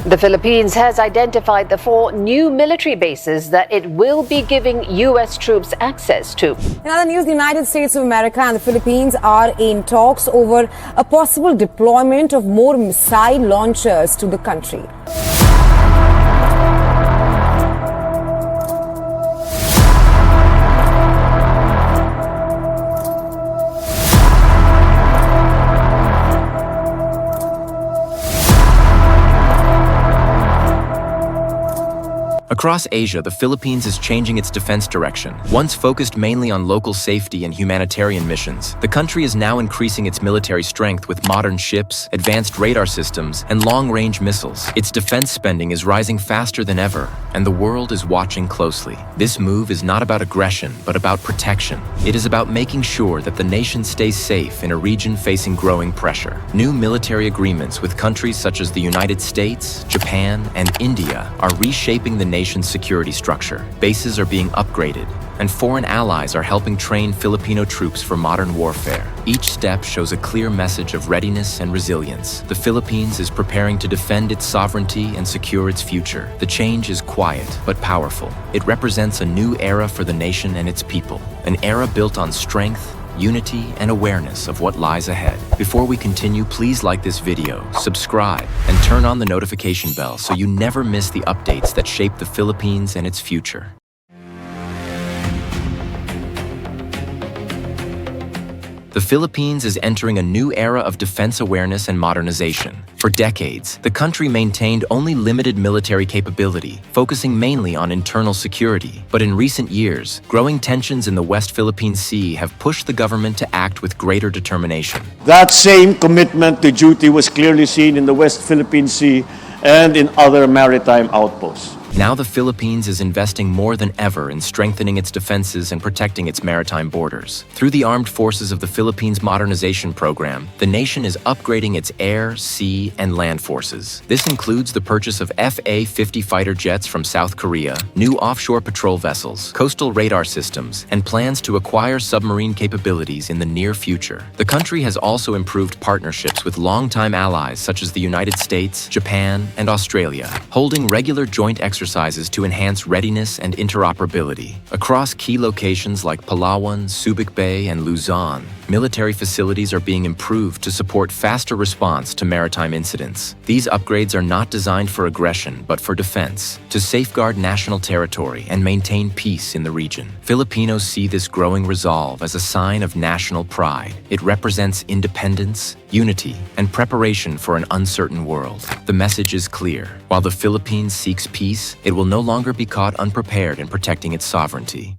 The Philippines has identified the 4 new military bases that it will be giving U.S. troops access to. In other news, the United States of America and the Philippines are in talks over a possible deployment of more missile launchers to the country. Across Asia, the Philippines is changing its defense direction. Once focused mainly on local safety and humanitarian missions, the country is now increasing its military strength with modern ships, advanced radar systems, and long-range missiles. Its defense spending is rising faster than ever, and the world is watching closely. This move is not about aggression, but about protection. It is about making sure that the nation stays safe in a region facing growing pressure. New military agreements with countries such as the United States, Japan, and India are reshaping the nation's security structure. Bases are being upgraded, and foreign allies are helping train Filipino troops for modern warfare. Each step shows a clear message of readiness and resilience. The Philippines is preparing to defend its sovereignty and secure its future. The change is quiet but powerful. It represents a new era for the nation and its people, an era built on strength, unity, and awareness of what lies ahead. Before we continue, please like this video, subscribe, and turn on the notification bell so you never miss the updates that shape the Philippines and its future. The Philippines is entering a new era of defense awareness and modernization. For decades, the country maintained only limited military capability, focusing mainly on internal security. But in recent years, growing tensions in the West Philippine Sea have pushed the government to act with greater determination. That same commitment to duty was clearly seen in the West Philippine Sea and in other maritime outposts. Now the Philippines is investing more than ever in strengthening its defenses and protecting its maritime borders. Through the Armed Forces of the Philippines Modernization Program, the nation is upgrading its air, sea, and land forces. This includes the purchase of FA-50 fighter jets from South Korea, new offshore patrol vessels, coastal radar systems, and plans to acquire submarine capabilities in the near future. The country has also improved partnerships with longtime allies such as the United States, Japan, and Australia, holding regular joint exercises to enhance readiness and interoperability. Across key locations like Palawan, Subic Bay, and Luzon, military facilities are being improved to support faster response to maritime incidents. These upgrades are not designed for aggression, but for defense, to safeguard national territory and maintain peace in the region. Filipinos see this growing resolve as a sign of national pride. It represents independence, unity, and preparation for an uncertain world. The message is clear. While the Philippines seeks peace, it will no longer be caught unprepared in protecting its sovereignty.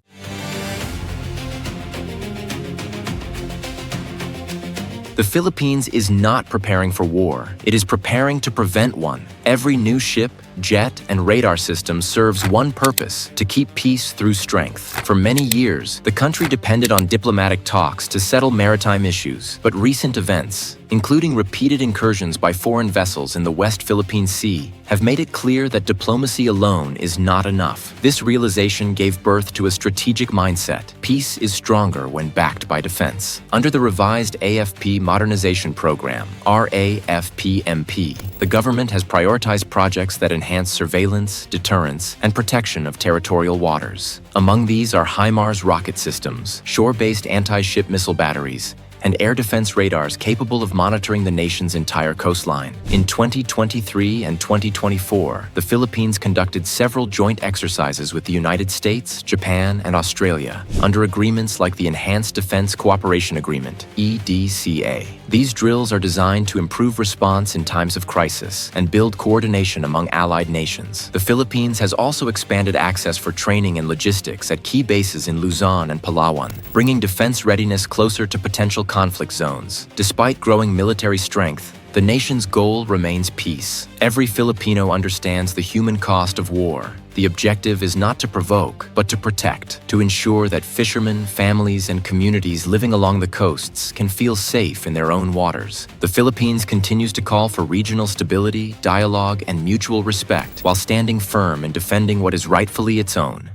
The Philippines is not preparing for war. It is preparing to prevent one. Every new ship, jet, and radar system serves one purpose: to keep peace through strength. For many years, the country depended on diplomatic talks to settle maritime issues, but recent events, including repeated incursions by foreign vessels in the West Philippine Sea, have made it clear that diplomacy alone is not enough. This realization gave birth to a strategic mindset. Peace is stronger when backed by defense. Under the revised AFP Modernization Program, RAFPMP, the government has prioritized projects that enhance surveillance, deterrence, and protection of territorial waters. Among these are HIMARS rocket systems, shore-based anti-ship missile batteries, and air defense radars capable of monitoring the nation's entire coastline. In 2023 and 2024, the Philippines conducted several joint exercises with the United States, Japan, and Australia, under agreements like the Enhanced Defense Cooperation Agreement, EDCA. These drills are designed to improve response in times of crisis and build coordination among allied nations. The Philippines has also expanded access for training and logistics at key bases in Luzon and Palawan, bringing defense readiness closer to potential conflict zones. Despite growing military strength, the nation's goal remains peace. Every Filipino understands the human cost of war. The objective is not to provoke, but to protect, to ensure that fishermen, families, and communities living along the coasts can feel safe in their own waters. The Philippines continues to call for regional stability, dialogue, and mutual respect, while standing firm in defending what is rightfully its own.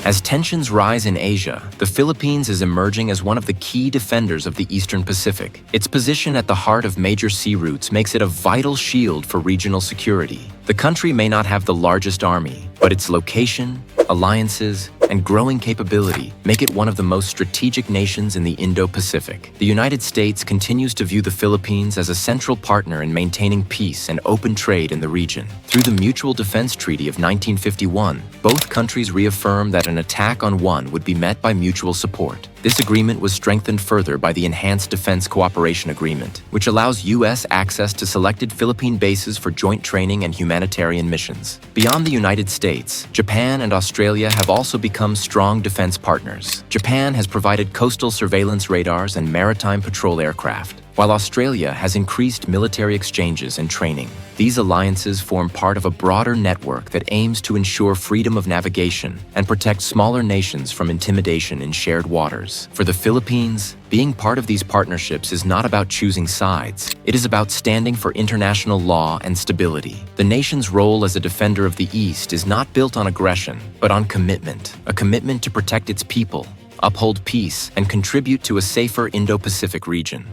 As tensions rise in Asia, the Philippines is emerging as one of the key defenders of the Eastern Pacific. Its position at the heart of major sea routes makes it a vital shield for regional security. The country may not have the largest army, but its location, alliances, and growing capability make it one of the most strategic nations in the Indo-Pacific. The United States continues to view the Philippines as a central partner in maintaining peace and open trade in the region. Through the Mutual Defense Treaty of 1951, both countries reaffirmed that an attack on one would be met by mutual support. This agreement was strengthened further by the Enhanced Defense Cooperation Agreement, which allows U.S. access to selected Philippine bases for joint training and humanitarian missions. Beyond the United States, Japan and Australia have also become strong defense partners. Japan has provided coastal surveillance radars and maritime patrol aircraft, while Australia has increased military exchanges and training. These alliances form part of a broader network that aims to ensure freedom of navigation and protect smaller nations from intimidation in shared waters. For the Philippines, being part of these partnerships is not about choosing sides. It is about standing for international law and stability. The nation's role as a defender of the East is not built on aggression, but on commitment, a commitment to protect its people, uphold peace, and contribute to a safer Indo-Pacific region.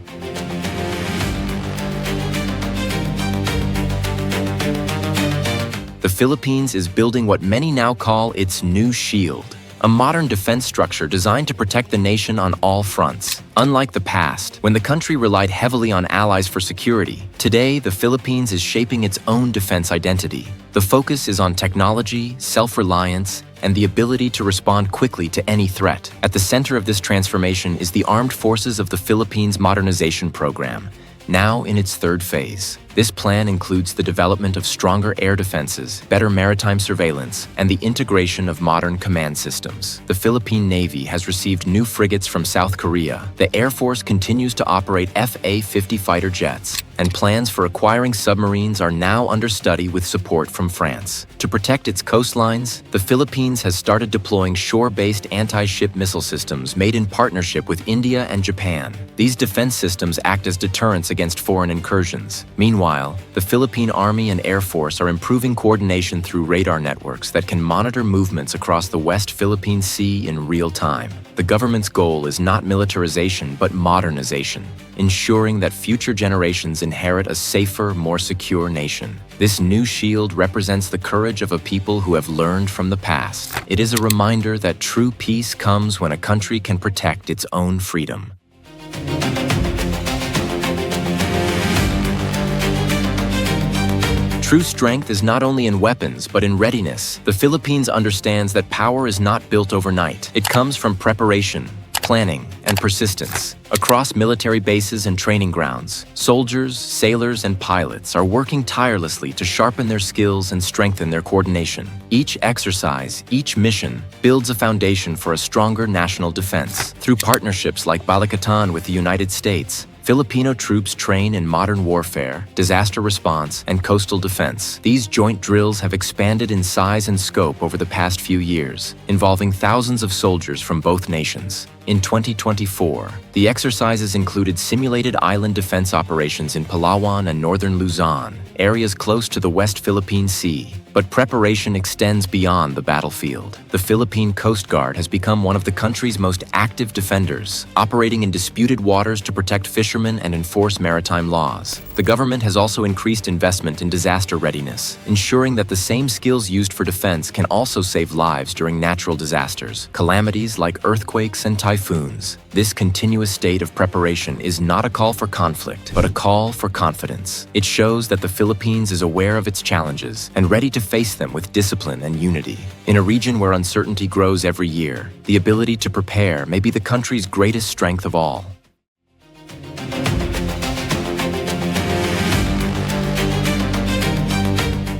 The Philippines is building what many now call its new shield, a modern defense structure designed to protect the nation on all fronts. Unlike the past, when the country relied heavily on allies for security, today the Philippines is shaping its own defense identity. The focus is on technology, self-reliance, and the ability to respond quickly to any threat. At the center of this transformation is the Armed Forces of the Philippines Modernization Program, now in its third phase. This plan includes the development of stronger air defenses, better maritime surveillance, and the integration of modern command systems. The Philippine Navy has received new frigates from South Korea. The Air Force continues to operate Fa-50 fighter jets, and plans for acquiring submarines are now under study with support from France. To protect its coastlines, the Philippines has started deploying shore-based anti-ship missile systems made in partnership with India and Japan. These defense systems act as deterrents against foreign incursions. Meanwhile, the Philippine Army and Air Force are improving coordination through radar networks that can monitor movements across the West Philippine Sea in real time. The government's goal is not militarization, but modernization, ensuring that future generations inherit a safer, more secure nation. This new shield represents the courage of a people who have learned from the past. It is a reminder that true peace comes when a country can protect its own freedom. True strength is not only in weapons, but in readiness. The Philippines understands that power is not built overnight. It comes from preparation, planning, and persistence. Across military bases and training grounds, soldiers, sailors, and pilots are working tirelessly to sharpen their skills and strengthen their coordination. Each exercise, each mission, builds a foundation for a stronger national defense. Through partnerships like Balikatan with the United States, Filipino troops train in modern warfare, disaster response, and coastal defense. These joint drills have expanded in size and scope over the past few years, involving thousands of soldiers from both nations. In 2024, the exercises included simulated island defense operations in Palawan and northern Luzon, areas close to the West Philippine Sea. But preparation extends beyond the battlefield. The Philippine Coast Guard has become one of the country's most active defenders, operating in disputed waters to protect fishermen and enforce maritime laws. The government has also increased investment in disaster readiness, ensuring that the same skills used for defense can also save lives during natural disasters, calamities like earthquakes and typhoons. This continuous state of preparation is not a call for conflict, but a call for confidence. It shows that the Philippines is aware of its challenges and ready to face them with discipline and unity. In a region where uncertainty grows every year, the ability to prepare may be the country's greatest strength of all.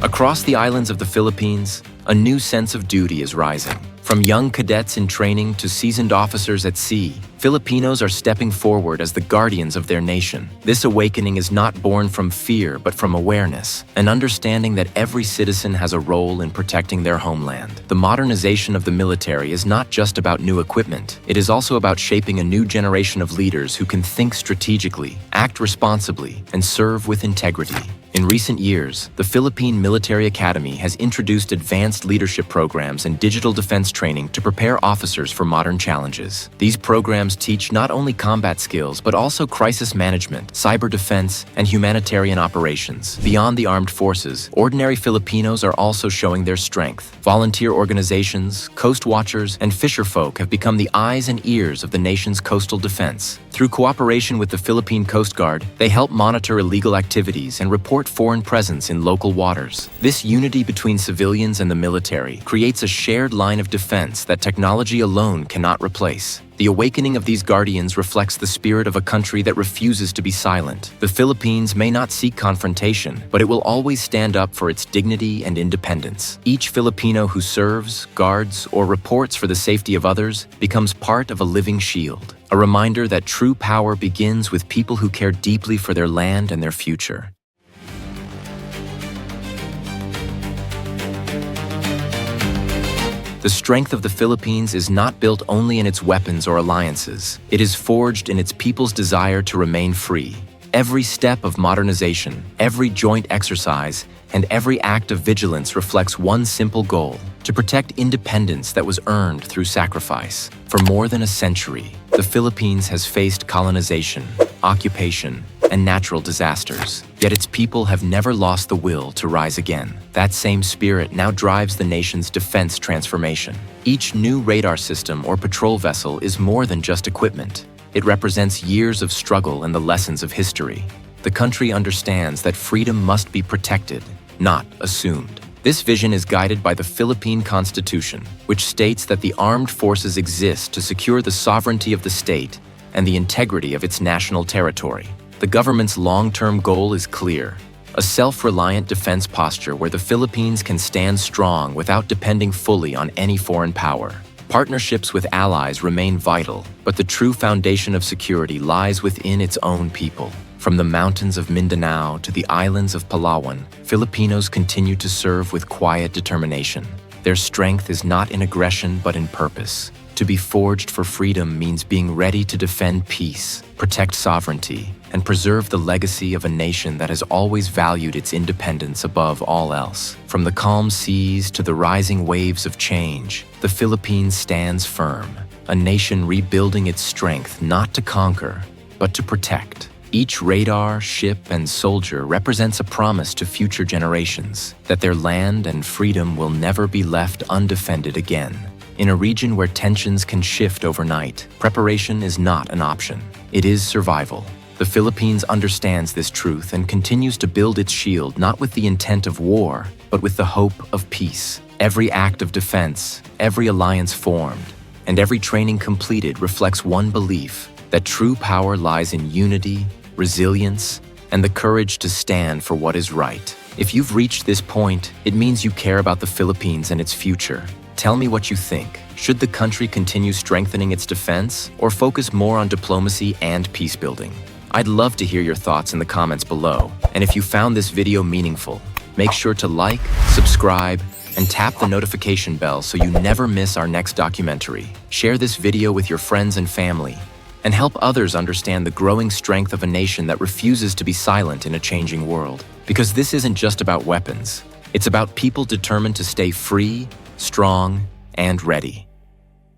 Across the islands of the Philippines, a new sense of duty is rising. From young cadets in training to seasoned officers at sea, Filipinos are stepping forward as the guardians of their nation. This awakening is not born from fear, but from awareness, an understanding that every citizen has a role in protecting their homeland. The modernization of the military is not just about new equipment. It is also about shaping a new generation of leaders who can think strategically, act responsibly, and serve with integrity. In recent years, the Philippine Military Academy has introduced advanced leadership programs and digital defense training to prepare officers for modern challenges. These programs teach not only combat skills, but also crisis management, cyber defense, and humanitarian operations. Beyond the armed forces, ordinary Filipinos are also showing their strength. Volunteer organizations, coast watchers, and fisherfolk have become the eyes and ears of the nation's coastal defense. Through cooperation with the Philippine Coast Guard, they help monitor illegal activities and report foreign presence in local waters. This unity between civilians and the military creates a shared line of defense that technology alone cannot replace. The awakening of these guardians reflects the spirit of a country that refuses to be silent. The Philippines may not seek confrontation, but it will always stand up for its dignity and independence. Each Filipino who serves, guards, or reports for the safety of others becomes part of a living shield, a reminder that true power begins with people who care deeply for their land and their future. The strength of the Philippines is not built only in its weapons or alliances. It is forged in its people's desire to remain free. Every step of modernization, every joint exercise, and every act of vigilance reflects one simple goal: to protect independence that was earned through sacrifice. For more than a century, the Philippines has faced colonization, occupation, and natural disasters. Yet its people have never lost the will to rise again. That same spirit now drives the nation's defense transformation. Each new radar system or patrol vessel is more than just equipment. It represents years of struggle and the lessons of history. The country understands that freedom must be protected, not assumed. This vision is guided by the Philippine Constitution, which states that the armed forces exist to secure the sovereignty of the state and the integrity of its national territory. The government's long-term goal is clear: a self-reliant defense posture where the Philippines can stand strong without depending fully on any foreign power. Partnerships with allies remain vital, but the true foundation of security lies within its own people. From the mountains of Mindanao to the islands of Palawan, Filipinos continue to serve with quiet determination. Their strength is not in aggression but in purpose. To be forged for freedom means being ready to defend peace, protect sovereignty, and preserve the legacy of a nation that has always valued its independence above all else. From the calm seas to the rising waves of change, the Philippines stands firm, a nation rebuilding its strength not to conquer, but to protect. Each radar, ship, and soldier represents a promise to future generations that their land and freedom will never be left undefended again. In a region where tensions can shift overnight, preparation is not an option. It is survival. The Philippines understands this truth and continues to build its shield not with the intent of war, but with the hope of peace. Every act of defense, every alliance formed, and every training completed reflects one belief: that true power lies in unity, resilience, and the courage to stand for what is right. If you've reached this point, it means you care about the Philippines and its future. Tell me what you think. Should the country continue strengthening its defense or focus more on diplomacy and peace building? I'd love to hear your thoughts in the comments below. And if you found this video meaningful, make sure to like, subscribe, and tap the notification bell so you never miss our next documentary. Share this video with your friends and family, and help others understand the growing strength of a nation that refuses to be silent in a changing world. Because this isn't just about weapons. It's about people determined to stay free, strong, and ready.